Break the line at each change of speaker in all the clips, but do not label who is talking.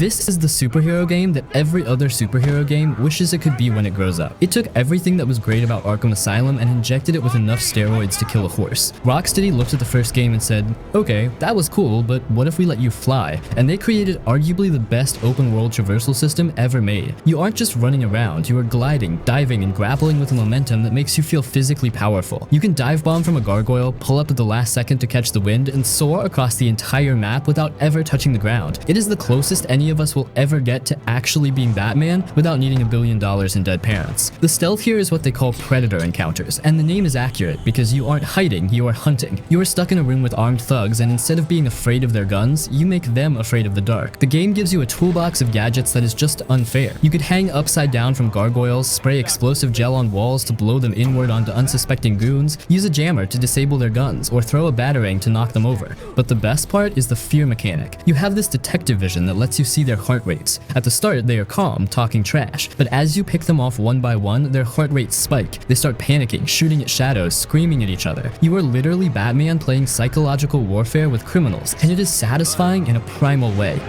This is the superhero game that every other superhero game wishes it could be when it grows up. It took everything that was great about Arkham Asylum and injected it with enough steroids to kill a horse. Rocksteady looked at the first game and said, okay, that was cool, but what if we let you fly? And they created arguably the best open world traversal system ever made. You aren't just running around, you are gliding, diving, and grappling with a momentum that makes you feel physically powerful. You can dive bomb from a gargoyle, pull up at the last second to catch the wind, and soar across the entire map without ever touching the ground. It is the closest any of us will ever get to actually being Batman without needing $1 billion in dead parents. The stealth here is what they call predator encounters, and the name is accurate because you aren't hiding, you are hunting. You are stuck in a room with armed thugs, and instead of being afraid of their guns, you make them afraid of the dark. The game gives you a toolbox of gadgets that is just unfair. You could hang upside down from gargoyles, spray explosive gel on walls to blow them inward onto unsuspecting goons, use a jammer to disable their guns, or throw a batarang to knock them over. But the best part is the fear mechanic. You have this detective vision that lets you see their heart rates. At the start, they are calm, talking trash, but as you pick them off one by one, their heart rates spike. They start panicking, shooting at shadows, screaming at each other. You are literally Batman playing psychological warfare with criminals, and it is satisfying in a primal way.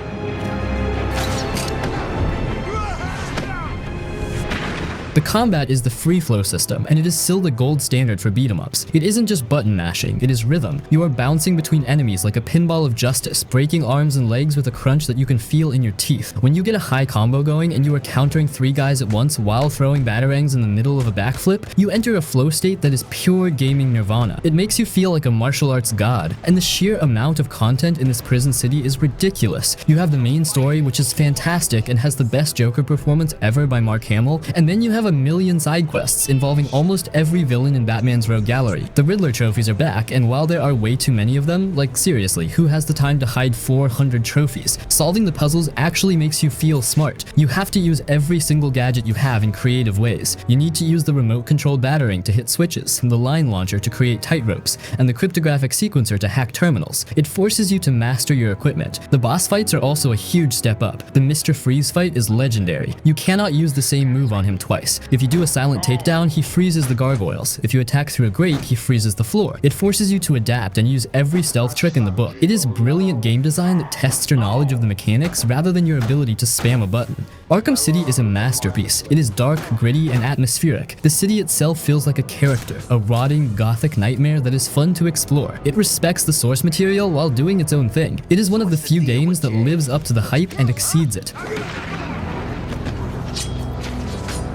The combat is the free flow system, and it is still the gold standard for beat-em-ups. It isn't just button mashing, it is rhythm. You are bouncing between enemies like a pinball of justice, breaking arms and legs with a crunch that you can feel in your teeth. When you get a high combo going and you are countering 3 guys at once while throwing batarangs in the middle of a backflip, you enter a flow state that is pure gaming nirvana. It makes you feel like a martial arts god, and the sheer amount of content in this prison city is ridiculous. You have the main story, which is fantastic and has the best Joker performance ever by Mark Hamill, and then you have a million side quests involving almost every villain in Batman's rogue gallery. The Riddler trophies are back, and while there are way too many of them, like seriously, who has the time to hide 400 trophies? Solving the puzzles actually makes you feel smart. You have to use every single gadget you have in creative ways. You need to use the remote-controlled batarang to hit switches, the line launcher to create tightropes, and the cryptographic sequencer to hack terminals. It forces you to master your equipment. The boss fights are also a huge step up. The Mr. Freeze fight is legendary. You cannot use the same move on him twice. If you do a silent takedown, he freezes the gargoyles. If you attack through a grate, he freezes the floor. It forces you to adapt and use every stealth trick in the book. It is brilliant game design that tests your knowledge of the mechanics rather than your ability to spam a button. Arkham City is a masterpiece. It is dark, gritty, and atmospheric. The city itself feels like a character, a rotting, gothic nightmare that is fun to explore. It respects the source material while doing its own thing. It is one of the few games that lives up to the hype and exceeds it.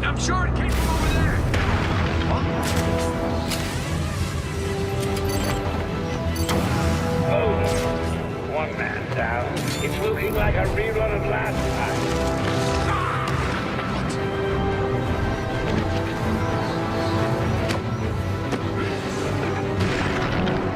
I'm sure it came from over there. Oh, one man down. It's looking like a rerun of last.